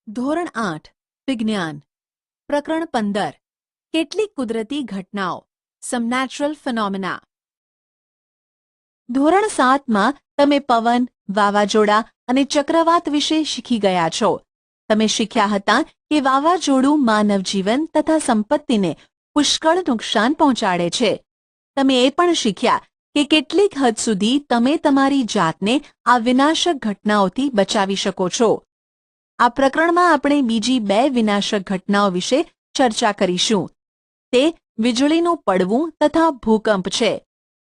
ધોરણ 8 વિજ્ઞાન પ્રકરણ 15 કેટલીક કુદરતી ઘટનાઓ સમ નેચરલ ફિનોમિના. ધોરણ 7માં તમે પવન, વાવાઝોડા અને ચક્રવાત વિશે શીખી ગયા છો. તમે શીખ્યા હતા કે વાવાઝોડું માનવ જીવન તથા સંપત્તિને પુષ્કળ નુકસાન પહોંચાડે છે. તમે એ પણ શીખ્યા કે કેટલીક હદ સુધી તમે તમારી જાતને આ વિનાશક ઘટનાઓથી બચાવી શકો છો. આ પ્રકરણમાં આપણે બીજી 2 વિનાશક ઘટનાઓ વિશે ચર્ચા કરીશું. તે વીજળીનું પડવું તથા ભૂકંપ છે.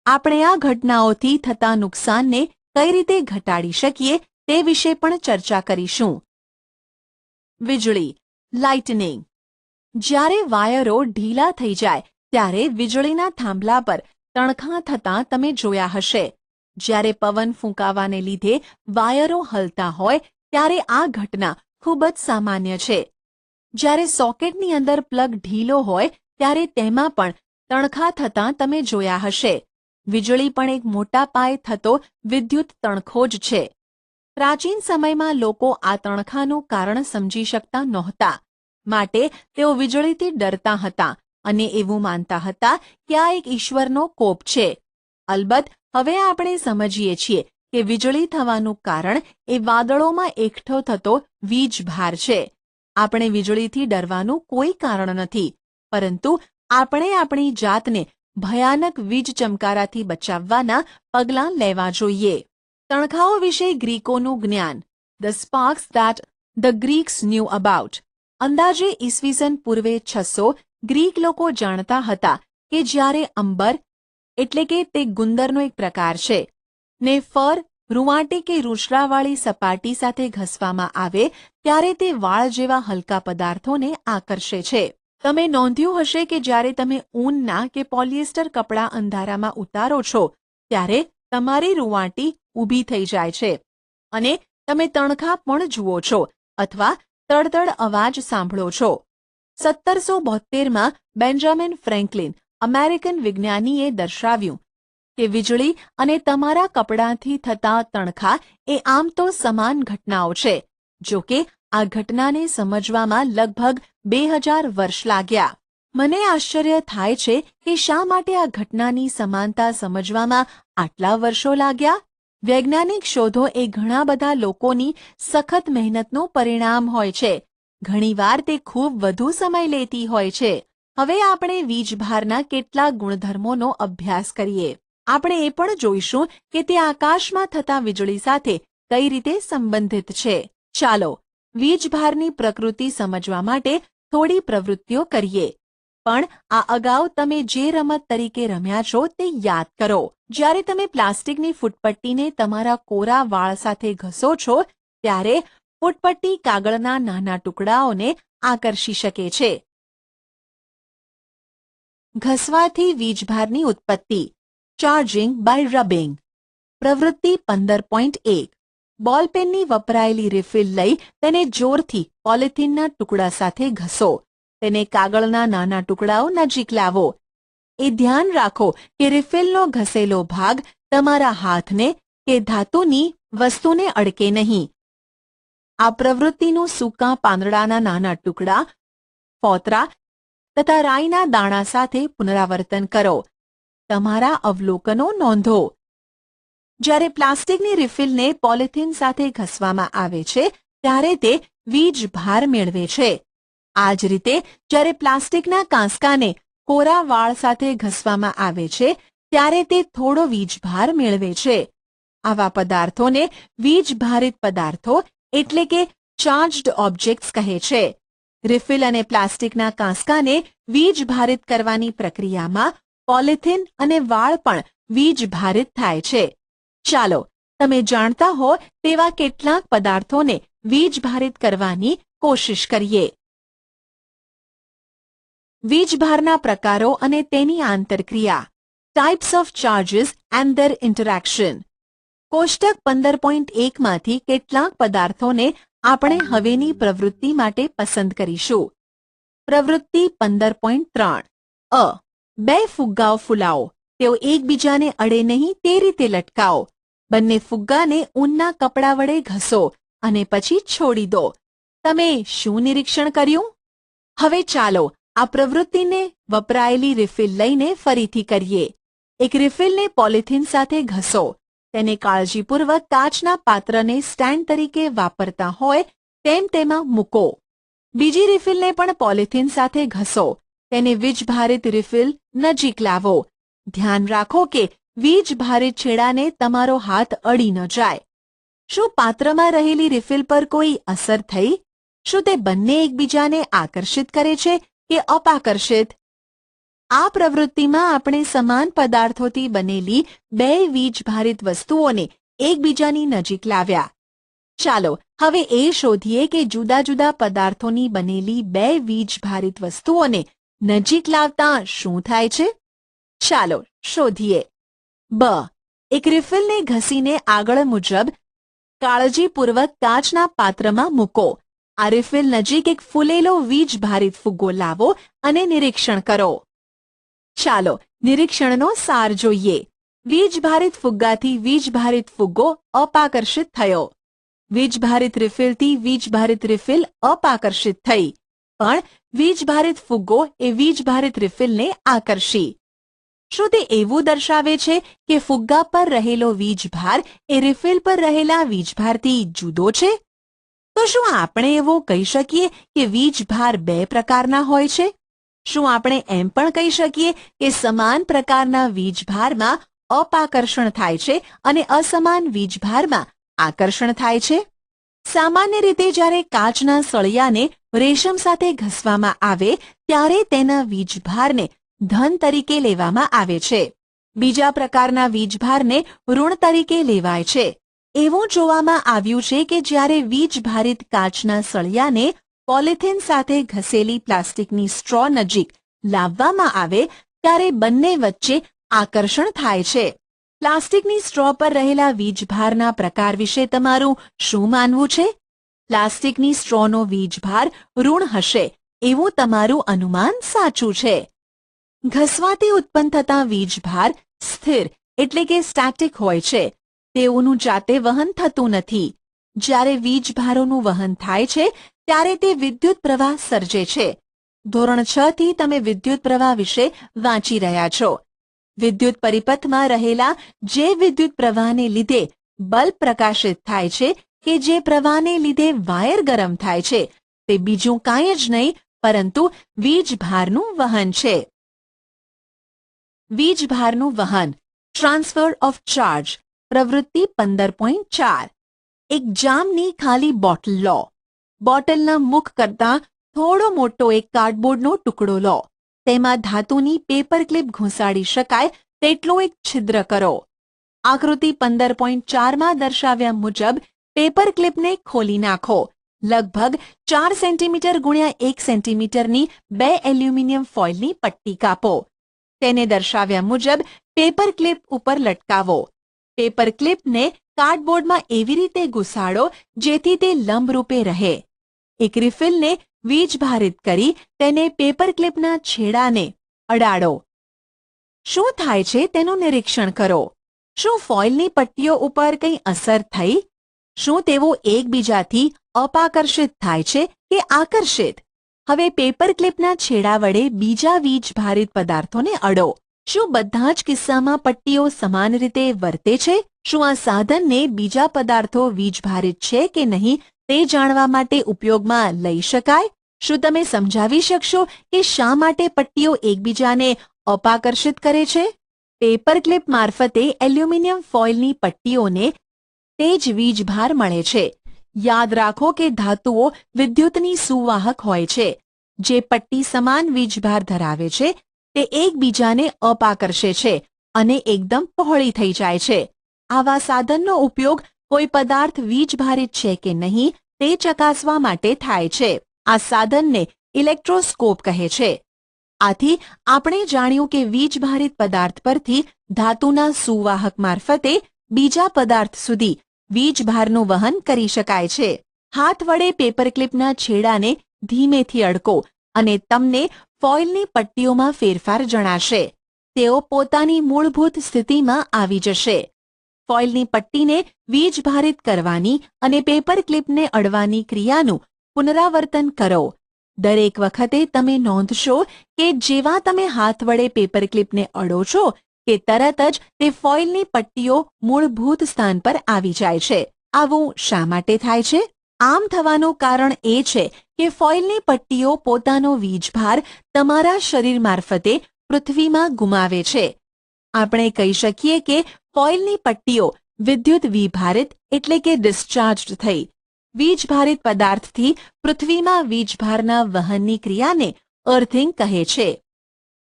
આપણે આ ઘટનાઓથી થતા નુકસાનને કઈ રીતે ઘટાડી શકીએ તે વિશે પણ ચર્ચા કરીશું. વીજળી લાઇટનિંગ. જ્યારે વાયરો ઢીલા થઈ જાય ત્યારે વીજળીના થાંભલા પર તણખા થતાં તમે જોયા હશે. જ્યારે પવન ફૂંકાવાને લીધે વાયરો હલતા હોય ત્યારે આ ઘટના ખૂબ જ સામાન્ય છે. જ્યારે સોકેટની અંદર પ્લગ ઢીલો હોય ત્યારે તેમાં પણ તણખા થતાં તમે જોયા હશે. વીજળી પણ એક મોટા પાયે થતો વિદ્યુત તણખો જ છે. પ્રાચીન સમયમાં લોકો આ તણખાનું કારણ સમજી શકતા નહોતા, માટે તેઓ વીજળીથી ડરતા હતા અને એવું માનતા હતા કે આ એક ઈશ્વરનો કોપ છે. અલબત્ત હવે આપણે સમજીએ છીએ કે વીજળી થવાનું કારણ એ વાદળોમાં એકઠો થતો વીજભાર છે. આપણે વીજળીથી ડરવાનું કોઈ કારણ નથી, પરંતુ આપણે આપણી જાતને ભયાનક વીજ ચમકારાથી બચાવવાના પગલાં લેવા જોઈએ. તણખાઓ વિશે ગ્રીકોનું જ્ઞાન. The sparks that the Greeks new about. અંદાજે ઈસવીસન પૂર્વે 600 ગ્રીક લોકો જાણતા હતા કે જ્યારે અંબર એટલે કે તે ગુંદરનો એક પ્રકાર છે ને ફર રૂંવાટી કે રૂંછડાવાળી સપાટી સાથે ઘસવામાં આવે ત્યારે તે વાળ જેવા હલકા પદાર્થોને આકર્ષે છે. તમે નોંધ્યું હશે કે જ્યારે તમે ઊનના કે પોલિએસ્ટર કપડાં અંધારામાં ઉતારો છો ત્યારે તમારી રૂંવાટી ઊભી થઈ જાય છે અને તમે તણખા પણ જુઓ છો અથવા તડતડ અવાજ સાંભળો છો. 1772માં બેન્જામિન ફ્રેન્કલિન અમેરિકન વિજ્ઞાનીએ દર્શાવ્યું કે વીજળી અને તમારા કપડાંથી થતા તણખા એ આમ તો સમાન ઘટનાઓ છે. જો કે આ ઘટનાને સમજવામાં લગભગ 2000 વર્ષ લાગ્યા. મને આશ્ચર્ય થાય છે કે શા માટે આ ઘટનાની સમાનતા સમજવામાં આટલા વર્ષો લાગ્યા. વૈજ્ઞાનિક શોધો એ ઘણા બધા લોકોની સખત મહેનતનું પરિણામ હોય છે. ઘણીવાર તે ખૂબ વધુ સમય લેતી હોય છે. હવે આપણે વીજભારના કેટલાક ગુણધર્મોનો અભ્યાસ કરીએ. આપણે એ પણ જોઈશું કે તે આકાશમાં થતા વીજળી સાથે કઈ રીતે સંબંધિત છે. ચાલો વીજભારની પ્રકૃતિ સમજવા માટે થોડી પ્રવૃત્તિઓ કરીએ. પણ આ અગાઉ તમે જે રમત તરીકે રમ્યા છો તે યાદ કરો. જ્યારે તમે પ્લાસ્ટિકની ફૂટપટ્ટીને તમારા કોરા વાળ સાથે ઘસો છો ત્યારે ફૂટપટ્ટી કાગળના નાના ટુકડાઓને આકર્ષી શકે છે. ઘસવાથી વીજભારની ઉત્પત્તિ. Charging by rubbing. પ્રવૃત્તિ 15.1. બોલપેનની વપરાયેલી રિફિલ લઈ તેને જોરથી પોલિથીનના ટુકડા સાથે ઘસો. તેને કાગળના નાના ટુકડાઓ નજીક લાવો. એ ધ્યાન રાખો કે રિફિલનો ઘસેલો ભાગ તમારા હાથને કે ધાતુની વસ્તુને અડકે નહીં. આ પ્રવૃત્તિનું સૂકા પાંદડાના નાના ટુકડા, ફોતરા તથા રાઈના દાણા સાથે પુનરાવર્તન કરો. તમારા અવલોકનો નોંધો. જ્યારે પ્લાસ્ટિકની રિફિલને પોલિથીન સાથે ઘસવામાં આવે છે ત્યારે તે વીજભાર મેળવે છે. આ જ રીતે જ્યારે પ્લાસ્ટિકના કાંસકાને કોરા વાળ સાથે ઘસવામાં આવે છે ત્યારે તે થોડો વીજભાર મેળવે છે. આવા પદાર્થોને વીજભારિત પદાર્થો એટલે કે ચાર્જ્ડ ઓબ્જેક્ટ્સ કહે છે. રિફિલ અને પ્લાસ્ટિકના કાંસકાને વીજભારિત કરવાની પ્રક્રિયામાં પોલિથીન અને વાળ પણ વીજભારિત થાય છે. ચાલો તમે જાણતા હો તેવા કેટલાક પદાર્થોને વીજભારિત કરવાની કોશિશ કરીએ. વીજભારના પ્રકારો અને તેની આંતરક્રિયા. Types of charges and there interaction. કોષ્ટક 15.1 માંથી કેટલાક પદાર્થોને આપણે હવેની પ્રવૃત્તિ માટે પસંદ કરીશું. પ્રવૃત્તિ 15.3. અ. 2 ફુગ્ગાઓ ફૂલાવો. તેઓ એકબીજાને અડે નહીં તે રીતે લટકાવો. બંને ફુગ્ગાને ઊનના કપડા વડે ઘસો અને પછી છોડી દો. તમે શું નિરીક્ષણ કર્યું? હવે ચાલો આ પ્રવૃત્તિને વપરાયેલી રિફિલ લઈને ફરીથી કરીએ. એક રિફિલને પોલિથીન સાથે ઘસો. તેને કાળજીપૂર્વક કાચના પાત્રને સ્ટેન્ડ તરીકે વાપરતા હોય તેમ તેમાં મૂકો. બીજી રિફિલને પણ પોલિથીન સાથે ઘસો. તેને વીજભારિત રિફિલ નજીક લાવો. ધ્યાન રાખો કે વીજભારિત છેડાને તમારો હાથ અડી ન જાય. શું પાત્રમાં રહેલી રિફિલ પર કોઈ અસર થઈ? શું તે બંને એકબીજાને આકર્ષિત કરે છે કે અપાકર્ષિત? આ પ્રવૃત્તિમાં આપણે સમાન પદાર્થોથી બનેલી બે વીજભારિત વસ્તુઓને એકબીજાની નજીક લાવ્યા. ચાલો હવે એ શોધીએ કે જુદા જુદા પદાર્થોની બનેલી બે વીજભારિત વસ્તુઓને નજીક લાવતા શું થાય છે? ચાલો શોધીએ. બ. એક રિફિલને ઘસીને આગળ મુજબ કાળજીપૂર્વક કાચના પાત્રમાં મૂકો. આ રિફિલ નજીક એક ફૂલેલો વીજભારિત ફુગ્ગો લાવો અને નિરીક્ષણ કરો. ચાલો નિરીક્ષણનો સાર જોઈએ. વીજભારિત ફુગ્ગાથી વીજભારિત ફુગ્ગો અપાકર્ષિત થયો. વીજભારિત રિફિલથી વીજભારિત રિફિલ અપાકર્ષિત થઈ. પણ વીજભારિત ફુગ્ગો એ વીજભારિત રિફિલને આકર્ષી. શું તે એવું દર્શાવે છે કે ફુગ્ગા પર રહેલો વીજભાર એ રિફિલ પર રહેલા વીજભારથી જુદો છે? તો શું આપણે એવું કહી શકીએ કે વીજભાર બે પ્રકારના હોય છે? શું આપણે એમ પણ કહી શકીએ કે સમાન પ્રકારના વીજભારમાં અપાકર્ષણ થાય છે અને અસમાન વીજભારમાં આકર્ષણ થાય છે? સામાન્ય રીતે જ્યારે કાચના સળિયાને રેશમ સાથે ઘસવામાં આવે ત્યારે તેના વીજભારને ધન તરીકે લેવામાં આવે છે. બીજા પ્રકારના વીજભારને ઋણ તરીકે લેવાય છે. એવું જોવામાં આવ્યું છે કે જ્યારે વીજભારિત કાચના સળિયાને પોલિથીન સાથે ઘસેલી પ્લાસ્ટિકની સ્ટ્રો નજીક લાવવામાં આવે ત્યારે બંને વચ્ચે આકર્ષણ થાય છે. પ્લાસ્ટિકની સ્ટ્રો પર રહેલા વીજભારના પ્રકાર વિશે તમારું શું માનવું છે? પ્લાસ્ટિકની સ્ટ્રોનો વીજભાર ઋણ હશે એવું તમારું અનુમાન સાચું છે. ઘસવાથી ઉત્પન્ન થતા વીજભાર સ્થિર એટલે કે સ્ટેટિક હોય છે. તેઓનું જાતે વહન થતું નથી. જ્યારે વીજભારોનું વહન થાય છે ત્યારે તે વિદ્યુત પ્રવાહ સર્જે છે. ધોરણ 6 થી તમે વિદ્યુત પ્રવાહ વિશે વાંચી રહ્યા છો. વિદ્યુત પરિપથમાં રહેલા જે વિદ્યુત પ્રવાહને લીધે બલ્બ પ્રકાશિત થાય છે કે જે પ્રવાહને લીધે વાયર ગરમ થાય છે તે બીજું કાંઈ જ નહીં પરંતુ વીજભારનું વહન છે. વીજભારનું વહન ટ્રાન્સફર ઓફ ચાર્જ પ્રવૃત્તિ 15.4. એક જામની ખાલી બોટલ લો. બોટલના મુખ કરતાં થોડો મોટો એક કાર્ડબોર્ડનો ટુકડો લો. તેમાં ધાતુની પેપર ક્લિપ ઘૂંસાડી શકાય તેટલું એક છિદ્ર કરો. આકૃતિ 15.4માં દર્શાવ્યા મુજબ પેપર ક્લિપને ખોલી નાખો. લગભગ 4 સેન્ટીમીટર ગુણ્યા 1 સેન્ટીમીટરની બે એલ્યુમિનિયમ ફોઇલની પટ્ટી કાપો. તેને દર્શાવ્યા મુજબ પેપર ક્લિપ ઉપર લટકાવો. પેપર ક્લિપને કાર્ડબોર્ડમાં એવી રીતે ઘુસાડો જેથી તે લંબરૂપે રહે. એક રિફિલને વીજભારિત કરી તેને પેપર ક્લિપના છેડાને અડાડો. શું થાય છે તેનું નિરીક્ષણ કરો. શું ફોઇલની પટ્ટીઓ ઉપર કંઈ અસર થઈ? શું તેઓ એકબીજાથી અપાકર્ષિત થાય છે કે આકર્ષિત? હવે પેપર ક્લિપના છેડા વડે બીજા વીજભારિત પદાર્થોને અડો. શું બધા જ કિસ્સામાં પટ્ટીઓ સમાન રીતે વર્તે છે? શું આ સાધનને બીજા પદાર્થો વીજભારિત છે કે નહીં તે જાણવા માટે ઉપયોગમાં લઈ શકાય? શું તમે સમજાવી શકશો કે શા માટે પટ્ટીઓ એકબીજાને અપાકર્ષિત કરે છે? પેપર ક્લિપ મારફતે એલ્યુમિનિયમ ફોઇલની પટ્ટીઓને તે જ વીજભાર મળે છે. યાદ રાખો કે ધાતુઓ વિદ્યુતની સુવાહક હોય છે. જે પટ્ટી સમાન વીજભાર ધરાવે છે તે એકબીજાને અપાકર્ષે છે અને એકદમ પહોળી થઈ જાય છે. આવા સાધનનો ઉપયોગ કોઈ પદાર્થ વીજભારિત છે કે નહીં તે ચકાસવા માટે થાય છે. આ સાધનને ઇલેક્ટ્રોસ્કોપ કહે છે. આથી આપણે જાણ્યું કે વીજભારિત પદાર્થ પરથી ધાતુના સુવાહક મારફતે બીજા પદાર્થ સુધી વીજભારનું વહન કરી શકાય છે. હાથ વડે પેપર ક્લિપના છેડાને ધીમેથી અડકો અને તમને ફોઇલની પટ્ટીઓમાં ફેરફાર જણાશે. તેઓ પોતાની મૂળભૂત સ્થિતિમાં આવી જશે. ફોઇલની પટ્ટીને વીજભારિત કરવાની અને પેપર ક્લિપને અડવાની ક્રિયાનું પુનરાવર્તન કરો. દરેક વખતે તમે નોંધશો કે જેવા તમે હાથ વડે પેપર ક્લિપને અડો છો કે તરત જ તે ફોઇલની પટ્ટીઓ મૂળભૂત સ્થાન પર આવી જાય છે. આવું શા માટે થાય છે? આમ થવાનું કારણ એ છે કે ફોઇલની પટ્ટીઓ પોતાનો વીજભાર તમારા શરીર મારફતે પૃથ્વીમાં ગુમાવે છે. આપણે કહી શકીએ કે ફોઇલની પટ્ટીઓ વિદ્યુત વિભારિત એટલે કે ડિસ્ચાર્જ્ડ થઈ. વીજભારિત પદાર્થથી પૃથ્વીમાં વીજભારના વહનની ક્રિયાને અર્થિંગ કહે છે.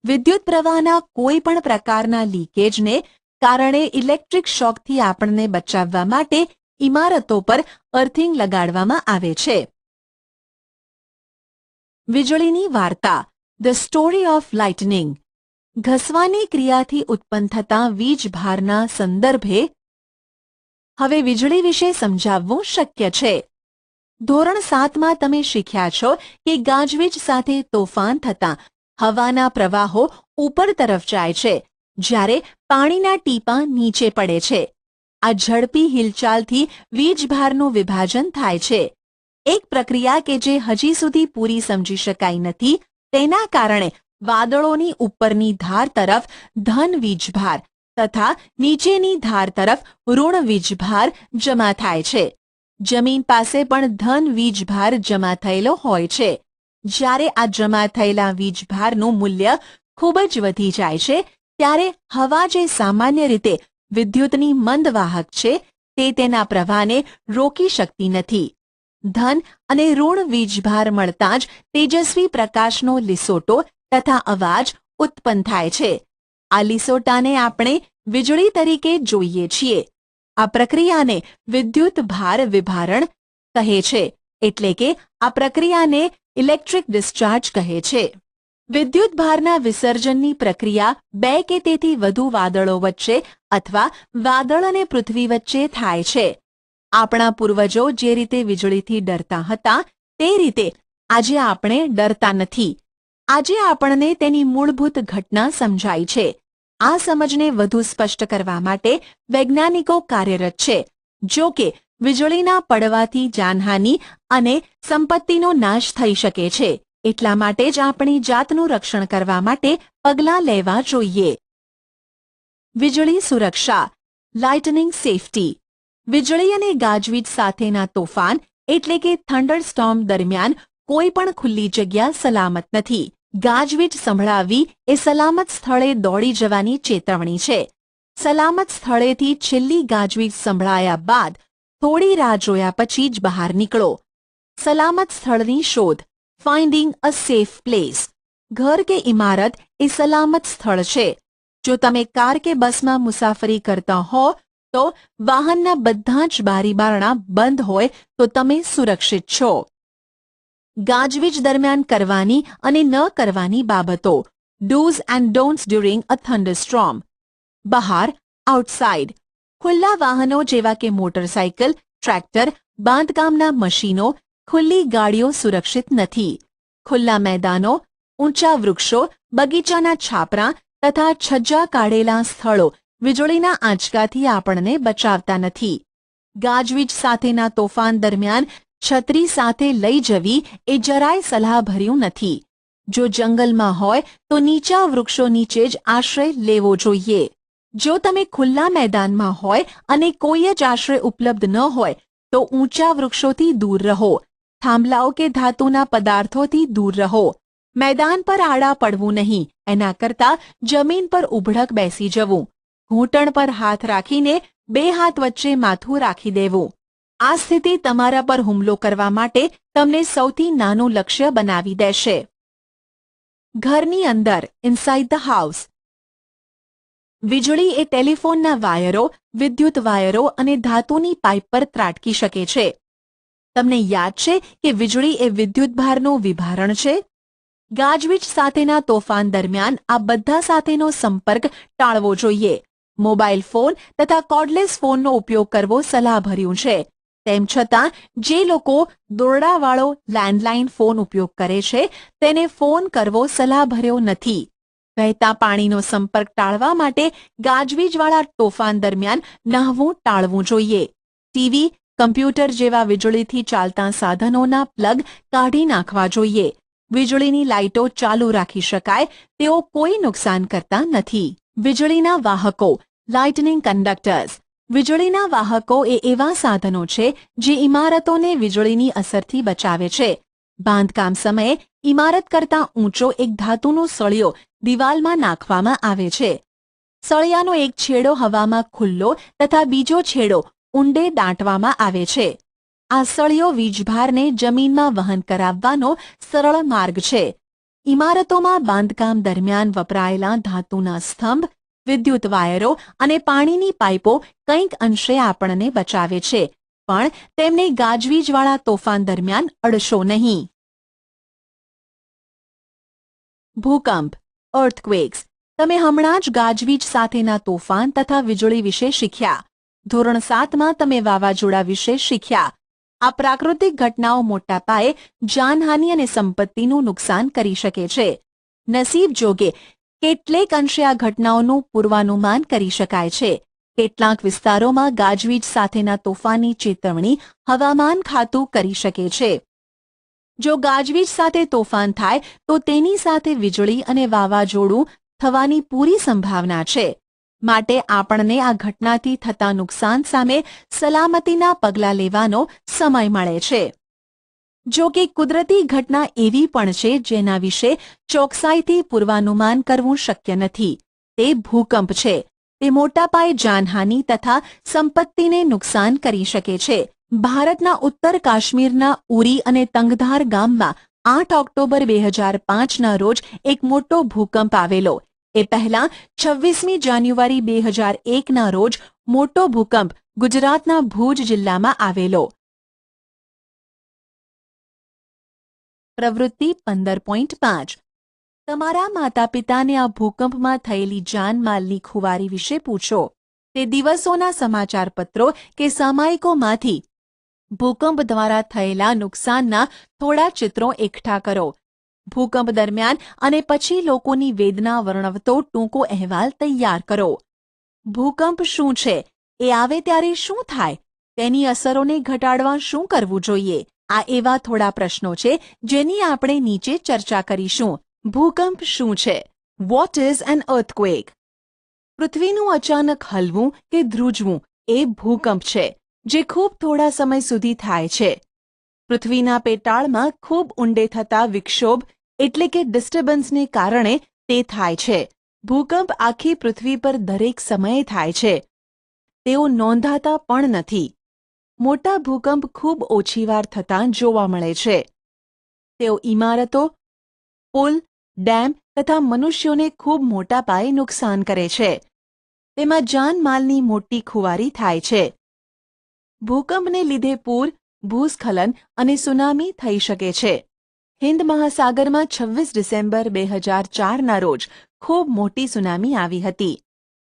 વિદ્યુત પ્રવાહના કોઈ પણ પ્રકારના લીકેજને કારણે ઇલેક્ટ્રિક શોકથી આપણને બચાવવા માટે ઇમારતો પર અર્થિંગ લગાડવામાં આવે છે. વીજળીની વાર્તા, ધ સ્ટોરી ઓફ લાઇટનિંગ. ઘસવાની ક્રિયાથી ઉત્પન્ન થતા વીજભારના સંદર્ભે હવે વીજળી વિશે સમજાવવું શક્ય છે. ધોરણ 7માં તમે શીખ્યા છો કે ગાજવીજ સાથે તોફાન થતાં હવાના પ્રવાહો ઉપર તરફ જાય છે જ્યારે પાણીના ટીપાં નીચે પડે છે. આ ઝડપી હિલચાલથી વીજભારનું વિભાજન થાય છે. એક પ્રક્રિયા કે જે હજી સુધી પૂરી સમજી શકાઈ નથી. તેના કારણે વાદળોની ઉપરની ધાર તરફ ધન વીજભાર તથા નીચેની ધાર તરફ ઋણ વીજભાર જમા થાય છે. જમીન પાસે પણ ધન વીજભાર જમા થયેલો હોય છે. જ્યારે આ જમા થયેલા વીજભારનું મૂલ્ય ખૂબ જ વધી જાય છે ત્યારે હવા જે સામાન્ય રીતે વિદ્યુતની મંદ વાહક છે તે તેના પ્રવાહને રોકી શકતી નથી. ધન અને ઋણ વીજભાર મળતાં જ તેજસ્વી પ્રકાશનો લીસોટો તથા અવાજ ઉત્પન્ન થાય છે. આ લીસોટાને આપણે વીજળી તરીકે જોઈએ છીએ. આ પ્રક્રિયાને વિદ્યુત ભાર વિભારણ કહે છે. એટલે કે આ પ્રક્રિયાને ઇલેક્ટ્રિક ડિસ્ચાર્જ કહે છે. વિદ્યુત ભારના વિસર્જનની પ્રક્રિયા બે કે તેથી વધુ વાદળો વચ્ચે અથવા વાદળ અને પૃથ્વી વચ્ચે થાય છે. આપણા પૂર્વજો જે રીતે વીજળીથી ડરતા હતા તે રીતે આજે આપણે ડરતા નથી. આજે આપણને તેની મૂળભૂત ઘટના સમજાય છે. આ સમજને વધુ સ્પષ્ટ કરવા માટે વૈજ્ઞાનિકો કાર્યરત છે. જો કે વીજળીના પડવાથી જાનહાનિ અને સંપત્તિનો નાશ થઈ શકે છે. એટલા માટે જ આપણી જાતનું રક્ષણ કરવા માટે પગલાં લેવા જોઈએ. વીજળી સુરક્ષા, લાઇટનિંગ સેફટી. વીજળી અને ગાજવીજ સાથેના તોફાન એટલે કે થંડરસ્ટોર્મ દરમિયાન કોઈ પણ ખુલ્લી જગ્યા સલામત નથી. ગાજવીજ સંભળાવવી એ સલામત સ્થળે દોડી જવાની ચેતવણી છે. સલામત સ્થળેથી છેલ્લી ગાજવીજ સંભળાયા બાદ થોડી રાહ જોયા પછી જ બહાર નીકળો. સલામત સ્થળની શોધ, ફાઇન્ડિંગ અ સેફ પ્લેસ. ઘર કે ઇમારત એ સલામત સ્થળ છે. જો તમે કાર કે બસમાં મુસાફરી કરતા હો તો વાહનના બધા જ બારી બારણા બંધ હોય તો તમે સુરક્ષિત છો. ગાજવીજ દરમિયાન કરવાની અને ન કરવાની બાબતો, do's and don'ts during a thunderstorm. બહાર, આઉટસાઇડ. ખુલ્લા વાહનો જેવા કે મોટરસાયકલ, ટ્રેક્ટર, બાંધકામના મશીનો, ખુલ્લી ગાડીઓ સુરક્ષિત નથી. ખુલ્લા મેદાનો, ઊંચા વૃક્ષો, બગીચાના છાપરા તથા છજ્જા કાઢેલા સ્થળો વીજળીના આંચકાથી આપણને બચાવતા નથી. ગાજવીજ સાથેના તોફાન દરમિયાન છત્રી સાથે લઈ જવી એ જરાય સલાહભર્યું નથી. જો જંગલમાં હોય તો નીચા વૃક્ષો નીચે જ આશ્રય લેવો જોઈએ. જો તમે ખુલ્લા મેદાનમાં હોય અને કોઈ જ આશ્રય ઉપલબ્ધ ન હોય તો ઊંચા વૃક્ષોથી દૂર રહો. થાંભલાઓ કે ધાતુના પદાર્થોથી દૂર રહો. મેદાન પર આડા પડવું નહીં. એના કરતાં જમીન પર ઉભડક બેસી જવું. ઘૂંટણ પર હાથ રાખીને બે હાથ વચ્ચે માથું રાખી દેવું. આ સ્થિતિ તમારા પર હુમલો કરવા માટે તમને સૌથી નાનું લક્ષ્ય બનાવી દેશે. ઘરની અંદર, ઇનસાઇડ ધ હાઉસ. વીજળી એ ટેલિફોનના વાયરો, વિદ્યુત વાયરો અને ધાતુની પાઇપ પર ત્રાટકી શકે છે. તમને યાદ છે કે વીજળી એ વિદ્યુતભારનું વિભારણ છે? ગાજવીજ સાથેના તોફાન દરમિયાન આ બધા સાથેનો સંપર્ક ટાળવો જોઈએ. મોબાઈલ ફોન તથા કોર્ડલેસ ફોનનો ઉપયોગ કરવો સલાહભર્યું છે. તેમ છતાં જે લોકો દોરડાવાળો લેન્ડલાઇન ફોન ઉપયોગ કરે છે તેને ફોન કરવો સલાહભર્યો નથી. વહેતા પાણીનો સંપર્ક ટાળવા માટે ગાજવીજવાળા તોફાન દરમિયાન નહાવું ટાળવું જોઈએ. ટીવી, કમ્પ્યુટર જેવા વીજળીથી ચાલતા સાધનોના પ્લગ કાઢી નાખવા જોઈએ. વીજળીની લાઇટો ચાલુ રાખી શકાય તેઓ કોઈ નુકસાન કરતા નથી. વીજળીના વાહકો લાઇટનિંગ કંડક્ટર્સ. વીજળીના વાહકો એ એવા સાધનો છે જે ઇમારતોને વીજળીની અસરથી બચાવે છે. બાંધકામ સમયે ઇમારત કરતાં ઊંચો એક ધાતુનો સળિયો દિવાલમાં નાખવામાં આવે છે. સળિયાનો એક છેડો હવામાં ખુલ્લો તથા બીજો છેડો ઊંડે દાંટવામાં આવે છે. આ સળિયો વીજભારને જમીનમાં વહન કરાવવાનો સરળ માર્ગ છે. ઇમારતોમાં બાંધકામ દરમિયાન વપરાયેલા ધાતુના સ્તંભ, વિદ્યુત વાયરો અને પાણીની પાઇપો કંઈક અંશે આપણને બચાવે છે, પણ તેમને ગાજવીજવાળા તોફાન દરમિયાન અડશો નહીં. ભૂકંપ અર્થક્વેક્સ. તમે હમણાં જ ગાજવીજ સાથેના તોફાન તથા વીજળી વિશે શીખ્યા. ધોરણ 7માં તમે વાવાઝોડા વિશે શીખ્યા. આ પ્રાકૃતિક ઘટનાઓ મોટા પાયે જાનહાનિ અને સંપત્તિનું નુકસાન કરી શકે છે. નસીબ જોગે કેટલેક અંશે આ ઘટનાઓનું પૂર્વાનુમાન કરી શકાય છે. કેટલાક વિસ્તારોમાં ગાજવીજ સાથેના તોફાનની ચેતવણી હવામાન ખાતું કરી શકે છે. જો ગાજવીજ સાથે તોફાન થાય તો તેની સાથે વીજળી અને વાવાઝોડું થવાની પૂરી સંભાવના છે. માટે આપણને આ ઘટનાથી થતા નુકસાન સામે સલામતીના પગલાં લેવાનો સમય મળે છે. જો કે કુદરતી ઘટના એવી પણ છે જેના વિશે ચોકસાઈથી પૂર્વાનુમાન કરવું શક્ય નથી. તે ભૂકંપ છે. તે મોટા પાયે જાનહાનિ તથા સંપત્તિને નુકસાન કરી શકે છે. ભારતના ઉત્તર કાશ્મીરના ઉરી અને તંગધાર ગામમાં 8 ઓક્ટોબર 2005ના રોજ એક મોટો ભૂકંપ આવેલો. એ પહેલા 26મી જાન્યુઆરી 2001ના રોજ મોટો ભૂકંપ ગુજરાતના ભુજ જિલ્લામાં આવેલો. પ્રવૃત્તિ 15.5. તમારા માતા પિતાને આ ભૂકંપમાં થયેલી જાનમાલની ખુવારી વિશે પૂછો. તે દિવસોના સમાચારપત્રો કે સામાયિકોમાંથી ભૂકંપ દ્વારા થયેલા નુકસાનના થોડા ચિત્રો એકઠા કરો. ભૂકંપ દરમિયાન અને પછી લોકોની વેદના વર્ણવતો ટૂંકો અહેવાલ તૈયાર કરો. ભૂકંપ શું છે? એ આવે ત્યારે શું થાય? તેની અસરોને ઘટાડવા શું કરવું જોઈએ? આ એવા થોડા પ્રશ્નો છે જેની આપણે નીચે ચર્ચા કરીશું. ભૂકંપ શું છે? What is an earthquake? પૃથ્વીનું અચાનક હલવું કે ધ્રુજવું એ ભૂકંપ છે, જે ખૂબ થોડા સમય સુધી થાય છે. પૃથ્વીના પેટાળમાં ખૂબ ઊંડે થતા વિક્ષોભ એટલે કે ડિસ્ટર્બન્સને કારણે તે થાય છે. ભૂકંપ આખી પૃથ્વી પર દરેક સમયે થાય છે. તેઓ નોંધાતા પણ નથી. મોટા ભૂકંપ ખૂબ ઓછી વાર થતાં જોવા મળે છે. તેઓ ઇમારતો, પુલ, ડેમ તથા મનુષ્યોને ખૂબ મોટા પાયે નુકસાન કરે છે. તેમાં જાનમાલની મોટી ખુવારી થાય છે. ભૂકંપને લીધે પૂર, ભૂસ્ખલન અને સુનામી થઈ શકે છે. હિન્દ મહાસાગરમાં 26 ડિસેમ્બર 2004ના રોજ ખૂબ મોટી સુનામી આવી હતી.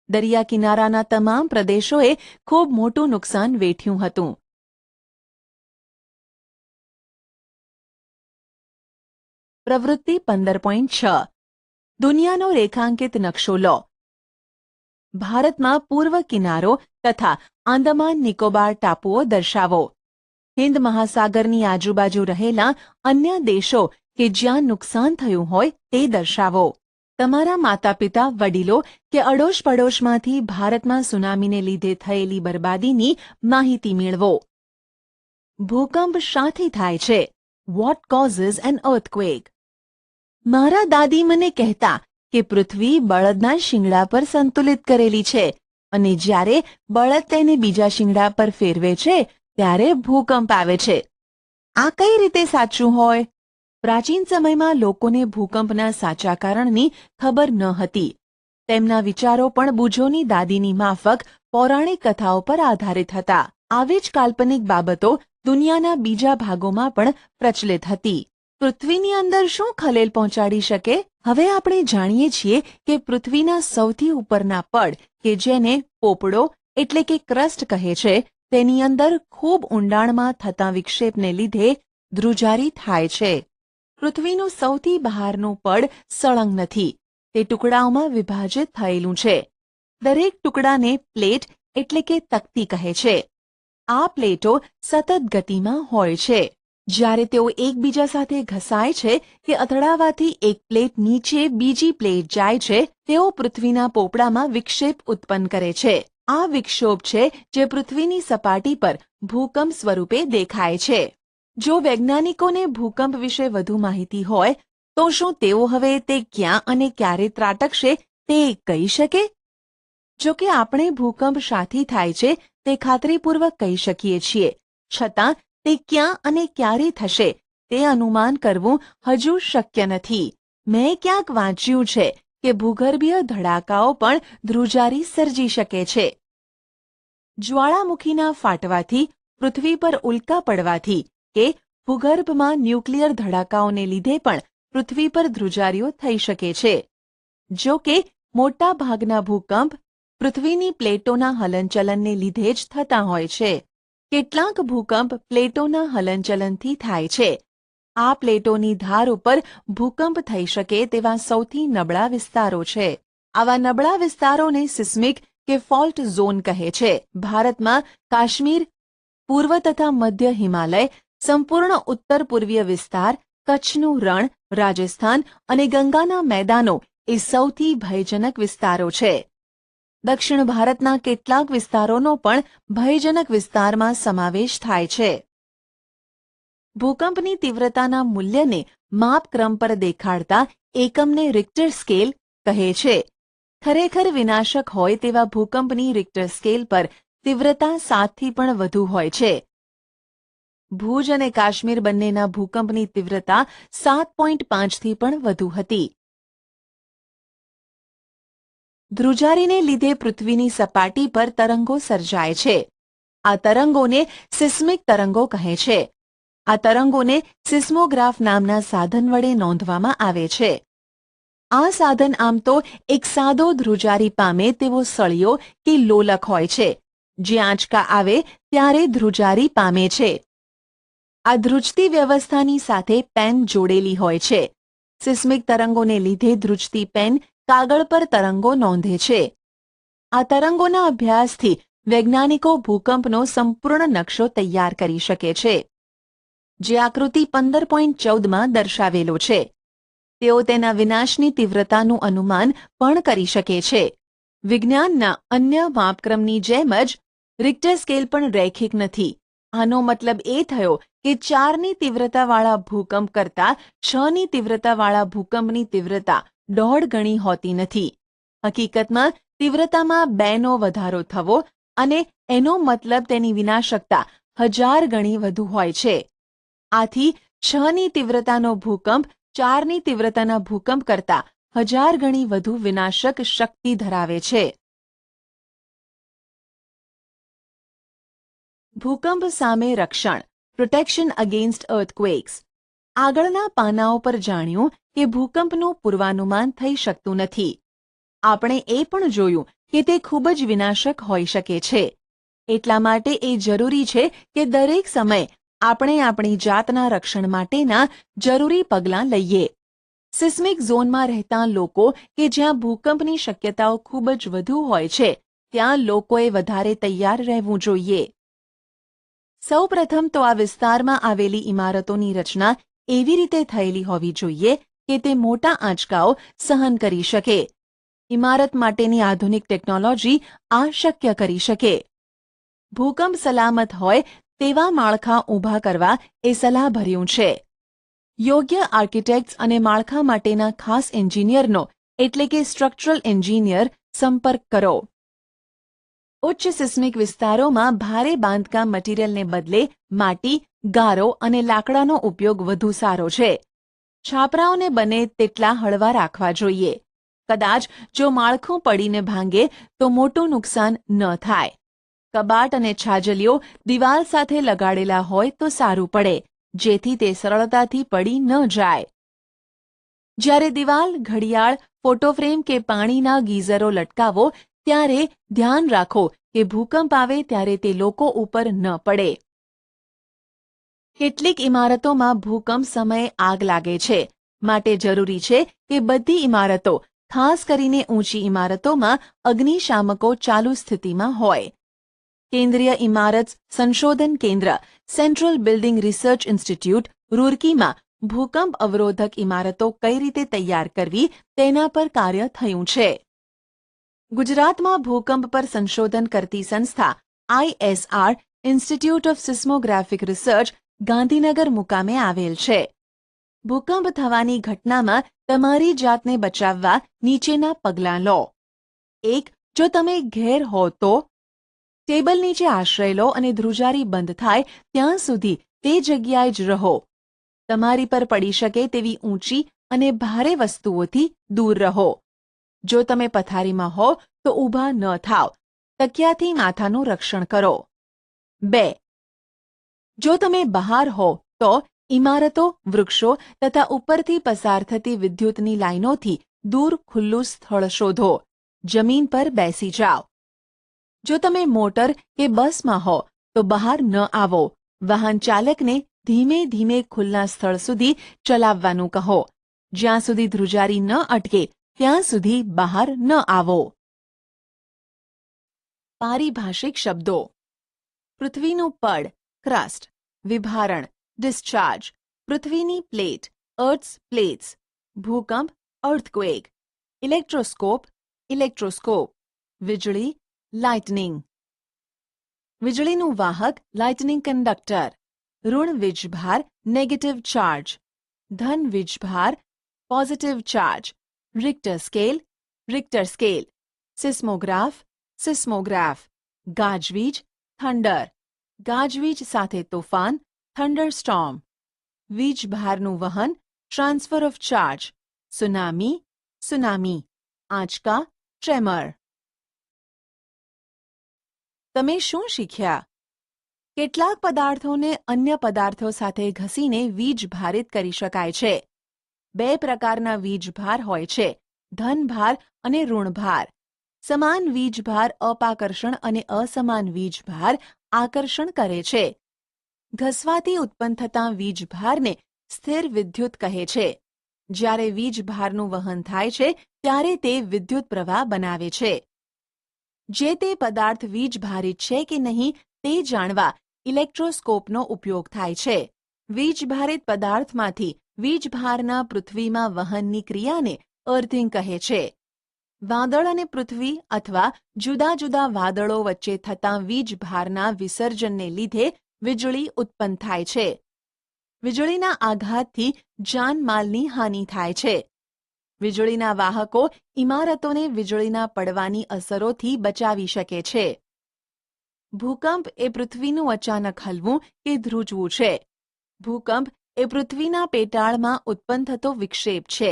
દરિયા કિનારાના તમામ પ્રદેશોએ ખૂબ મોટું નુકસાન વેઠ્યું હતું. પ્રવૃત્તિ 15.6. દુનિયાનો રેખાંકિત નકશો લો. ભારતમાં પૂર્વ કિનારો તથા આંદામાન નિકોબાર ટાપુઓ દર્શાવો. હિન્દ મહાસાગરની આજુબાજુ રહેલા અન્ય દેશો કે જ્યાં નુકસાન થયું હોય તે દર્શાવો. તમારા માતા પિતા, વડીલો કે અડોશ પડોશમાંથી ભારતમાં સુનામીને લીધે થયેલી બરબાદીની માહિતી મેળવો. ભૂકંપ શાથી થાય છે? What causes an earthquake? મારા દાદી મને કહેતા કે પૃથ્વી બળદના શિંગડા પર સંતુલિત કરેલી છે અને જ્યારે બળદ તેને બીજા શિંગડા પર ફેરવે છે ત્યારે ભૂકંપ આવે છે. આ કઈ રીતે સાચું હોય? પ્રાચીન સમયમાં લોકોને ભૂકંપના સાચા કારણની ખબર ન હતી. તેમના વિચારો પણ બુજોની દાદીની માફક પૌરાણિક કથાઓ પર આધારિત હતા. આવી જ કાલ્પનિક બાબતો દુનિયાના બીજા ભાગોમાં પણ પ્રચલિત હતી. પૃથ્વીની અંદર શું ખલેલ પહોંચાડી શકે? હવે આપણે જાણીએ છીએ કે પૃથ્વીના સૌથી ઉપરના પડ કે જેને પોપડો એટલે કે ક્રસ્ટ કહે છે, તેની અંદર ખૂબ ઊંડાણમાં થતા વિક્ષેપને લીધે ધ્રુજારી થાય છે. પૃથ્વીનું સૌથી બહારનું પડ સળંગ નથી. તે ટુકડાઓમાં વિભાજિત થયેલું છે. દરેક ટુકડાને પ્લેટ એટલે કે તકતી કહે છે. આ પ્લેટો સતત ગતિમાં હોય છે. જ્યારે તેઓ એકબીજા સાથે ઘસાય છે કે અથડાવાથી એક પ્લેટ નીચે બીજી પ્લેટ જાય છે, તેઓ પૃથ્વીના પોપડામાં વિક્ષેપ ઉત્પન્ન કરે છે. આ વિક્ષોભ છે જે પૃથ્વીની સપાટી પર ભૂકંપ સ્વરૂપે દેખાય છે. જો વૈજ્ઞાનિકોને ભૂકંપ વિશે વધુ માહિતી હોય તો શું તેઓ હવે તે ક્યાં અને ક્યારે ત્રાટકશે તે કહી શકે? જો કે આપણે ભૂકંપ શાથી થાય છે તે ખાતરીપૂર્વક કહી શકીએ છીએ, છતાં તે ક્યાં અને ક્યારે થશે તે અનુમાન કરવું હજુ શક્ય નથી. મેં ક્યાંક વાંચ્યું છે કે ભૂગર્ભીય ધડાકાઓ પણ ધ્રુજારી સર્જી શકે છે. જ્વાળામુખીના ફાટવાથી, પૃથ્વી પર ઉલ્કા પડવાથી કે ભૂગર્ભમાં ન્યુક્લિયર ધડાકાઓને લીધે પણ પૃથ્વી પર ધ્રુજારીઓ થઈ શકે છે. જો કે મોટા ભાગના ભૂકંપ પૃથ્વીની પ્લેટોના હલનચલનને લીધે જ થતા હોય છે. કેટલાક ભૂકંપ પ્લેટોના હલનચલનથી થાય છે. આ પ્લેટોની ધાર ઉપર ભૂકંપ થઈ શકે તેવા સૌથી નબળા વિસ્તારો છે. આવા નબળા વિસ્તારોને સિસ્મિક કે ફોલ્ટ ઝોન કહે છે. ભારતમાં કાશ્મીર, પૂર્વ તથા મધ્ય હિમાલય, સંપૂર્ણ ઉત્તર પૂર્વીય વિસ્તાર, કચ્છનું રણ, રાજસ્થાન અને ગંગાના મેદાનો એ સૌથી ભયજનક વિસ્તારો છે. દક્ષિણ ભારતના કેટલાક વિસ્તારોનો પણ ભયજનક વિસ્તારમાં સમાવેશ થાય છે. ભૂકંપની તીવ્રતાના મૂલ્યને માપક્રમ પર દેખાડતા એકમને રિક્ટર સ્કેલ કહે છે. ખરેખર વિનાશક હોય તેવા ભૂકંપની રિક્ટર સ્કેલ પર તીવ્રતા 7થી પણ વધુ હોય છે. ભુજ અને કાશ્મીર બંનેના ભૂકંપની તીવ્રતા 7.5થી પણ વધુ હતી. ધ્રુજારીને લીધે પૃથ્વીની સપાટી પર તરંગો સર્જાય છે. આ તરંગોને સિસ્મિક તરંગો કહે છે. આ તરંગોને સિસ્મોગ્રાફ નામના સાધન વડે નોંધવામાં આવે છે. આ સાધન આમ તો એક સાદો ધ્રુજારી પામે તેવો સળિયો કે લોલક હોય છે, જે આંચકા આવે ત્યારે ધ્રુજારી પામે છે. આ ધ્રુજતી વ્યવસ્થાની સાથે પેન જોડેલી હોય છે. સિસ્મિક તરંગોને લીધે ધ્રુજતી પેન કાગળ પર તરંગો નોંધે છે. આ તરંગોના અભ્યાસથી વૈજ્ઞાનિકો ભૂકંપનો સંપૂર્ણ નકશો તૈયાર કરી શકે છે, જે આકૃતિ 15.14માં દર્શાવેલો છે. તેઓ તેના વિનાશની તીવ્રતાનું અનુમાન પણ કરી શકે છે. વિજ્ઞાનના અન્ય માપક્રમની જેમ જ રિક્ટર સ્કેલ પણ રૈખિક નથી. આનો મતલબ એ થયો કે 4ની તીવ્રતાવાળા ભૂકંપ કરતાં 6ની તીવ્રતાવાળા ભૂકંપની તીવ્રતા 1.5 ગણી હોતી નથી. હકીકતમાં તીવ્રતામાં 2નો વધારો થવો અને એનો મતલબ તેની વિનાશકતા 1000 ગણી વધુ હોય છે. આથી 6ની તીવ્રતાનો ભૂકંપ 4ની તીવ્રતાના ભૂકંપ કરતાં 1000 ગણી વધુ વિનાશક શક્તિ ધરાવે છે. ભૂકંપ સામે રક્ષણ, પ્રોટેક્શન અગેન્સ્ટ અર્થક્વેક્સ. આગળના પાનાઓ પર જાણ્યું કે ભૂકંપનું પૂર્વાનુમાન થઈ શકતું નથી. આપણે એ પણ જોયું કે તે ખૂબ જ વિનાશક હોઈ શકે છે. એટલા માટે એ જરૂરી છે કે દરેક સમયે આપણે આપણી જાતના રક્ષણ માટેના જરૂરી પગલાં લઈએ. સિસ્મિક ઝોનમાં રહેતા લોકો કે જ્યાં ભૂકંપની શક્યતાઓ ખૂબ જ વધુ હોય છે, ત્યાં લોકોએ વધારે તૈયાર રહેવું જોઈએ. સૌપ્રથમ તો આ વિસ્તારમાં આવેલી ઇમારતોની રચના એવી રીતે થયેલી હોવી જોઈએ કે તે મોટા આંચકાઓ સહન કરી શકે. ઇમારત માટેની આધુનિક ટેકનોલોજી આ શક્ય કરી શકે. ભૂકંપ સલામત હોય તેવા માળખાં ઊભા કરવા એ સલાહભર્યું છે. યોગ્ય આર્કિટેક્ટ્સ અને માળખા માટેના ખાસ એન્જિનિયરનો એટલે કે સ્ટ્રક્ચરલ એન્જિનિયર સંપર્ક કરો. ઉચ્ચ સિસ્મિક વિસ્તારોમાં ભારે બાંધકામ મટીરીયલને બદલે માટી, ગારો અને લાકડાનો ઉપયોગ વધુ સારો છે. છાપરાઓને બને તેટલા હળવા રાખવા જોઈએ. કદાચ જો માળખું પડીને ભાંગે તો મોટું નુકસાન ન થાય. કબાટ અને છાજલીઓ દિવાલ સાથે લગાડેલા હોય તો સારું પડે, જેથી તે સરળતાથી પડી ન જાય. જ્યારે દિવાલ, ઘડિયાળ, ફોટોફ્રેમ કે પાણીના ગીઝરો લટકાવો ત્યારે ધ્યાન રાખો કે ભૂકંપ આવે ત્યારે તે લોકો ઉપર ન પડે. કેટલીક ઇમારતોમાં ભૂકંપ સમયે આગ લાગે છે, માટે જરૂરી છે કે બધી ઇમારતો, ખાસ કરીને ઊંચી ઇમારતોમાં અગ્નિશામકો ચાલુ સ્થિતિમાં હોય. કેન્દ્રીય ઇમારત સંશોધન કેન્દ્ર સેન્ટ્રલ બિલ્ડિંગ રિસર્ચ ઇન્સ્ટિટ્યૂટ રૂરકીમાં ભૂકંપ અવરોધક ઇમારતો કઈ રીતે તૈયાર કરવી તેના પર કાર્ય થયું છે. ગુજરાતમાં ભૂકંપ પર સંશોધન કરતી સંસ્થા ISR institute of seismographic research Gandhinagar મુકામે આવેલ છે. ભૂકંપ થવાની ઘટનામાં તમારી જાતને બચાવવા નીચેના પગલાં લો. 1. જો તમે ઘેર હો તો ટેબલ નીચે આશ્રય લો અને ધ્રુજારી બંધ થાય ત્યાં સુધી તે જગ્યાએ જ રહો. તમારી પર પડી શકે તેવી ઊંચી અને ભારે વસ્તુઓથી દૂર રહો. જો તમે પથારીમાં હો તો ઊભા ન થાવ. તકિયાથી માથાનું રક્ષણ કરો. 2. જો તમે બહાર હો તો ઇમારતો, વૃક્ષો તથા ઉપરથી પસાર થતી વિદ્યુતની લાઇનોથી દૂર ખુલ્લું સ્થળ શોધો. જમીન પર બેસી જાઓ. જો તમે મોટર કે બસમાં હો તો બહાર ન આવો. વાહન ચાલકને ધીમે ધીમે ખુલ્લા સ્થળ સુધી ચલાવવાનું કહો. જ્યાં સુધી ધ્રુજારી ન અટકે ત્યાં સુધી બહાર ન આવો. પારિભાષિક શબ્દો. પૃથ્વીનું પડ ક્રસ્ટ, વિભારણ ડિસ્ચાર્જ, પૃથ્વીની પ્લેટ અર્થ્સ પ્લેટ્સ, ભૂકંપ અર્થક્વેક, ઇલેક્ટ્રોસ્કોપ ઇલેક્ટ્રોસ્કોપ, વીજળી લાઇટનિંગ. વીજળીનું વાહક લાઇટનિંગ કંડક્ટર. ઋણ વીજભાર નેગેટિવ ચાર્જ, ધન વીજભાર positive charge. Richter scale, seismograph seismograph. ગાજવીજ થંડર, ગાજવીજ સાથે તોફાન થંડરસ્ટોર્મ. વીજભારનું વહન ટ્રાન્સફર ઓફ ચાર્જ. સુનામી. આંચકા ટ્રેમર. તમે શું શીખ્યા? કેટલાક પદાર્થોને અન્ય પદાર્થો સાથે ઘસીને વીજભારિત કરી શકાય છે. 2 પ્રકારના વીજભાર હોય છે, ધનભાર અને ઋણભાર. સમાન વીજભાર અપાકર્ષણ અને અસમાન વીજભાર આકર્ષણ કરે છે. ઘસવાથી ઉત્પન્ન થતા વીજભારને સ્થિર વિદ્યુત કહે છે. જ્યારે વીજભારનું વહન થાય છે ત્યારે તે વિદ્યુત પ્રવાહ બનાવે છે. જે તે પદાર્થ વીજભારિત છે કે નહીં તે જાણવા ઇલેક્ટ્રોસ્કોપનો ઉપયોગ થાય છે. વીજભારિત પદાર્થમાંથી વીજભારના પૃથ્વીમાં વહનની ક્રિયાને અર્થિંગ કહે છે. વાદળ અને પૃથ્વી અથવા જુદા જુદા વાદળો વચ્ચે થતા વીજભારના વિસર્જનને લીધે વીજળી ઉત્પન્ન થાય છે. વીજળીના આઘાતથી જાનમાલની હાનિ થાય છે. વીજળીના વાહકો ઇમારતોને વીજળીના પડવાની અસરોથી બચાવી શકે છે. ભૂકંપ એ પૃથ્વીનું અચાનક હલવું કે ધ્રુજવું છે. ભૂકંપ એ પૃથ્વીના પેટાળમાં ઉત્પન્ન થતો વિક્ષેપ છે.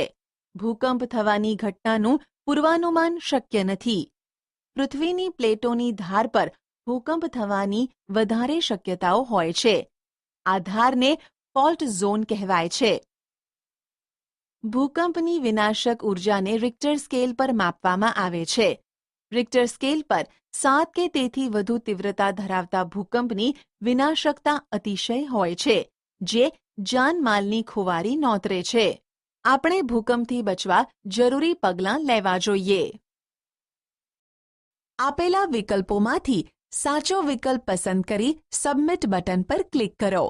ભૂકંપ થવાની ઘટનાનું પૂર્વાનુમાન શક્ય નથી. પૃથ્વીની પ્લેટોની ધાર પર ભૂકંપ થવાની વધારે શક્યતાઓ હોય છે. આ ધારને ફોલ્ટ ઝોન કહેવાય છે. ભૂકંપની વિનાશક ઉર્જાને રિક્ટર સ્કેલ પર માપવામાં આવે છે. રિક્ટર સ્કેલ પર 7 કે તેથી વધુ તીવ્રતા ધરાવતા ભૂકંપની વિનાશકતા અતિશય હોય છે, જે જાનમાલની ખુવારી નોતરે છે. આપણે ભૂકંપથી બચવા જરૂરી પગલાં લેવા જોઈએ. આપેલા વિકલ્પોમાંથી સાચો વિકલ્પ પસંદ કરી સબમિટ બટન પર ક્લિક કરો.